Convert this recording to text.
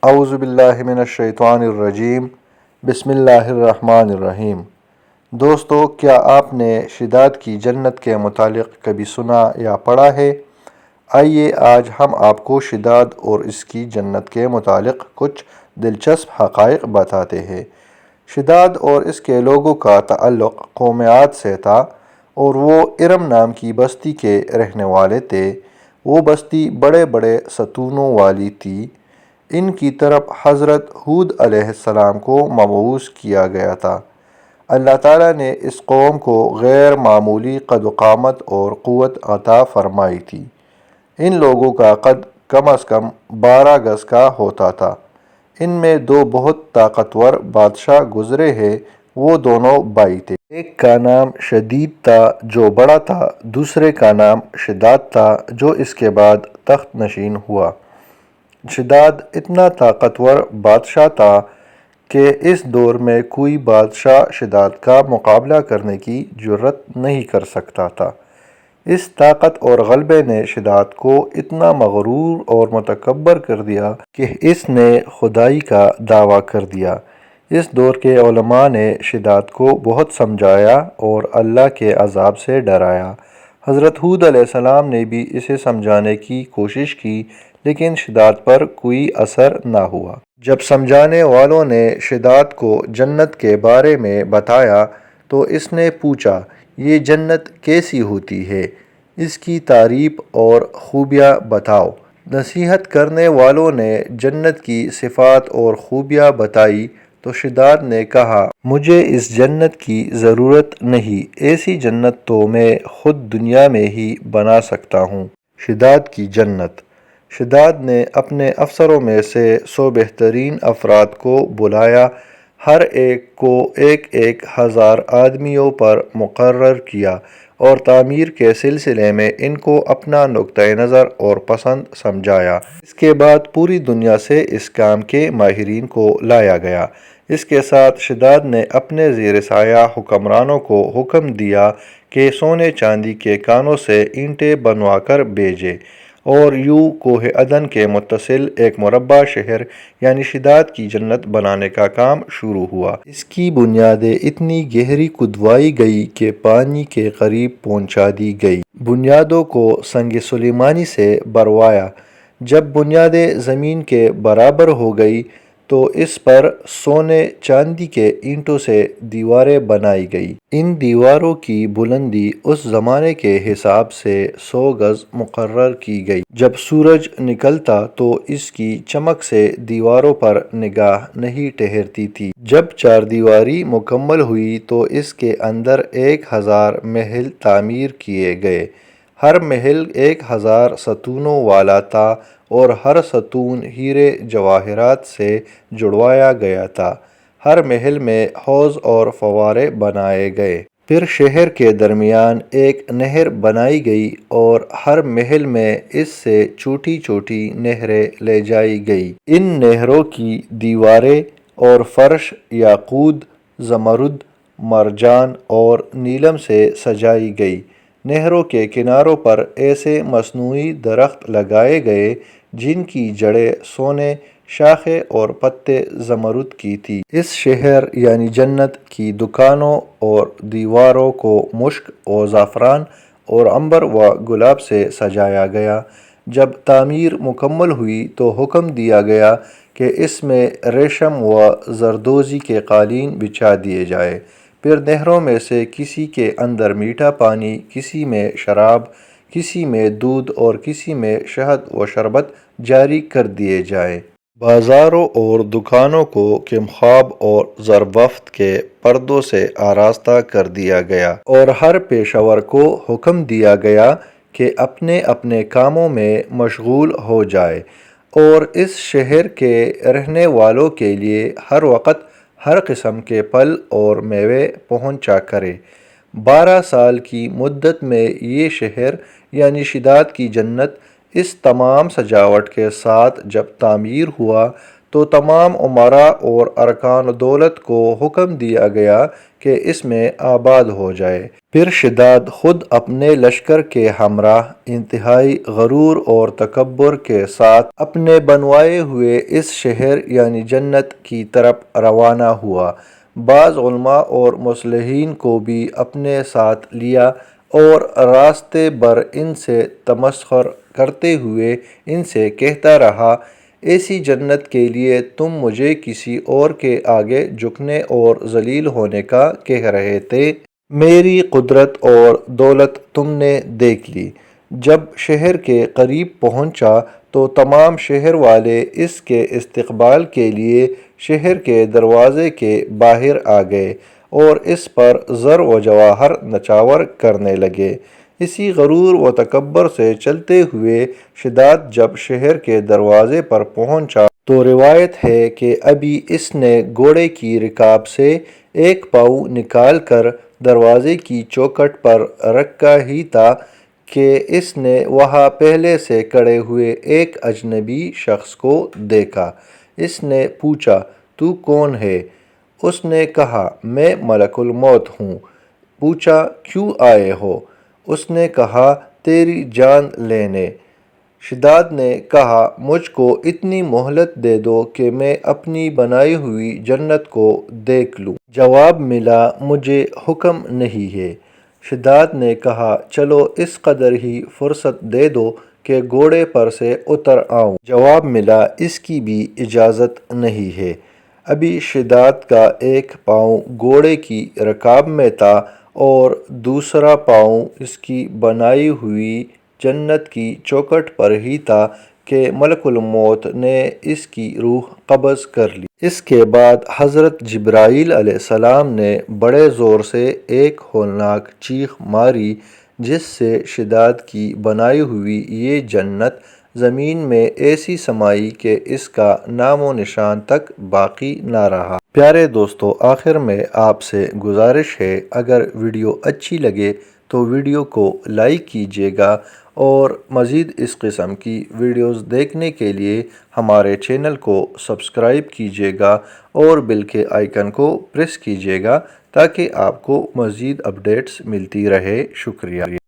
اعوذ باللہ من الشیطان الرجیم بسم اللہ الرحمن الرحیم۔ دوستو، کیا آپ نے شداد کی جنت کے متعلق کبھی سنا یا پڑھا ہے؟ آئیے آج ہم آپ کو شداد اور اس کی جنت کے متعلق کچھ دلچسپ حقائق بتاتے ہیں۔ شداد اور اس کے لوگوں کا تعلق قوم عاد سے تھا اور وہ ارم نام کی بستی کے رہنے والے تھے۔ وہ بستی بڑے بڑے ستونوں والی تھی۔ ان کی طرف حضرت ہود علیہ السلام کو مبعوث کیا گیا تھا۔ اللہ تعالیٰ نے اس قوم کو غیر معمولی قد و قامت اور قوت عطا فرمائی تھی۔ ان لوگوں کا قد کم از کم 12 گز کا ہوتا تھا۔ ان میں 2 بہت طاقتور بادشاہ گزرے ہیں۔ وہ دونوں بھائی تھے۔ ایک کا نام شدید تھا جو بڑا تھا، دوسرے کا نام شداد تھا جو اس کے بعد تخت نشین ہوا۔ شداد اتنا طاقتور بادشاہ تھا کہ اس دور میں کوئی بادشاہ شداد کا مقابلہ کرنے کی جرات نہیں کر سکتا تھا۔ اس طاقت اور غلبے نے شداد کو اتنا مغرور اور متکبر کر دیا کہ اس نے خدائی کا دعویٰ کر دیا۔ اس دور کے علماء نے شداد کو بہت سمجھایا اور اللہ کے عذاب سے ڈرایا۔ حضرت ہود علیہ السلام نے بھی اسے سمجھانے کی کوشش کی، لیکن شداد پر کوئی اثر نہ ہوا۔ جب سمجھانے والوں نے شداد کو جنت کے بارے میں بتایا تو اس نے پوچھا، یہ جنت کیسی ہوتی ہے؟ اس کی تعریف اور خوبیاں بتاؤ۔ نصیحت کرنے والوں نے جنت کی صفات اور خوبیاں بتائی تو شداد نے کہا، مجھے اس جنت کی ضرورت نہیں، ایسی جنت تو میں خود دنیا میں ہی بنا سکتا ہوں۔ شداد کی جنت۔ شداد نے اپنے افسروں میں سے 100 بہترین افراد کو بلایا، ہر ایک کو ایک 1000 آدمیوں پر مقرر کیا اور تعمیر کے سلسلے میں ان کو اپنا نقطۂ نظر اور پسند سمجھایا۔ اس کے بعد پوری دنیا سے اس کام کے ماہرین کو لایا گیا۔ اس کے ساتھ شداد نے اپنے زیر سایہ حکمرانوں کو حکم دیا کہ سونے چاندی کے کانوں سے اینٹیں بنوا کر بھیجیں، اور یوں کوہ عدن کے متصل ایک مربع شہر یعنی شداد کی جنت بنانے کا کام شروع ہوا۔ اس کی بنیادیں اتنی گہری کھدوائی گئی کہ پانی کے قریب پہنچا دی گئی۔ بنیادوں کو سنگ سلیمانی سے بھروایا۔ جب بنیادیں زمین کے برابر ہو گئی تو اس پر سونے چاندی کے اینٹوں سے دیواریں بنائی گئی۔ ان دیواروں کی بلندی اس زمانے کے حساب سے 100 گز مقرر کی گئی۔ جب سورج نکلتا تو اس کی چمک سے دیواروں پر نگاہ نہیں ٹھہرتی تھی۔ جب 4 دیواری مکمل ہوئی تو اس کے اندر 1000 محل تعمیر کیے گئے۔ ہر محل 1000 ستونوں والا تھا اور ہر ستون ہیرے جواہرات سے جڑوایا گیا تھا۔ ہر محل میں حوض اور فوارے بنائے گئے۔ پھر شہر کے درمیان ایک نہر بنائی گئی اور ہر محل میں اس سے چھوٹی چھوٹی نہریں لے جائی گئی۔ ان نہروں کی دیواریں اور فرش یاقوت، زمرد، مرجان اور نیلم سے سجائی گئی۔ نہروں کے کناروں پر ایسے مصنوعی درخت لگائے گئے جن کی جڑیں سونے، شاخیں اور پتے زمرد کی تھیں۔ اس شہر یعنی جنت کی دکانوں اور دیواروں کو مشک اور زعفران اور عنبر و گلاب سے سجایا گیا۔ جب تعمیر مکمل ہوئی تو حکم دیا گیا کہ اس میں ریشم و زردوزی کے قالین بچھا دیے جائیں۔ پھر نہروں میں سے کسی کے اندر میٹھا پانی، کسی میں شراب، کسی میں دودھ اور کسی میں شہد و شربت جاری کر دیے جائیں۔ بازاروں اور دکانوں کو کمخواب اور زربفت کے پردوں سے آراستہ کر دیا گیا اور ہر پیشور کو حکم دیا گیا کہ اپنے اپنے کاموں میں مشغول ہو جائے اور اس شہر کے رہنے والوں کے لیے ہر وقت ہر قسم کے پھل اور میوے پہنچا کرے۔ 12 سال کی مدت میں یہ شہر یعنی شداد کی جنت اس تمام سجاوٹ کے ساتھ جب تعمیر ہوا تو تمام امراء اور ارکان دولت کو حکم دیا گیا کہ اس میں آباد ہو جائے۔ پھر شداد خود اپنے لشکر کے ہمراہ انتہائی غرور اور تکبر کے ساتھ اپنے بنوائے ہوئے اس شہر یعنی جنت کی طرف روانہ ہوا۔ بعض علماء اور مصلحین کو بھی اپنے ساتھ لیا اور راستے بھر ان سے تمسخر کرتے ہوئے ان سے کہتا رہا، ایسی جنت کے لیے تم مجھے کسی اور کے آگے جھکنے اور ذلیل ہونے کا کہہ رہے تھے۔ میری قدرت اور دولت تم نے دیکھ لی۔ جب شہر کے قریب پہنچا تو تمام شہر والے اس کے استقبال کے لیے شہر کے دروازے کے باہر آ گئے اور اس پر زر و جواہر نچھاور کرنے لگے۔ اسی غرور و تکبر سے چلتے ہوئے شداد جب شہر کے دروازے پر پہنچا تو روایت ہے کہ ابھی اس نے گھوڑے کی رکاب سے ایک پاؤں نکال کر دروازے کی چوکھٹ پر رکھا ہی تھا کہ اس نے وہاں پہلے سے کھڑے ہوئے ایک اجنبی شخص کو دیکھا۔ اس نے پوچھا، تو کون ہے؟ اس نے کہا، میں ملک الموت ہوں۔ پوچھا، کیوں آئے ہو؟ اس نے کہا، تیری جان لینے۔ شداد نے کہا، مجھ کو اتنی مہلت دے دو کہ میں اپنی بنائی ہوئی جنت کو دیکھ لوں۔ جواب ملا، مجھے حکم نہیں ہے۔ شداد نے کہا، چلو اس قدر ہی فرصت دے دو کہ گھوڑے پر سے اتر آؤں۔ جواب ملا، اس کی بھی اجازت نہیں ہے۔ ابھی شداد کا ایک پاؤں گھوڑے کی رکاب میں تھا اور دوسرا پاؤں اس کی بنائی ہوئی جنت کی چوکھٹ پر ہی تھا کہ ملک الموت نے اس کی روح قبض کر لی۔ اس کے بعد حضرت جبرائیل علیہ السلام نے بڑے زور سے ایک ہولناک چیخ ماری جس سے شداد کی بنائی ہوئی یہ جنت زمین میں ایسی سمائی کہ اس کا نام و نشان تک باقی نہ رہا۔ پیارے دوستو، آخر میں آپ سے گزارش ہے، اگر ویڈیو اچھی لگے تو ویڈیو کو لائک کیجیے گا اور مزید اس قسم کی ویڈیوز دیکھنے کے لیے ہمارے چینل کو سبسکرائب کیجیے گا اور بیل کے آئیکن کو پریس کیجیے گا تاکہ آپ کو مزید اپڈیٹس ملتی رہے۔ شکریہ۔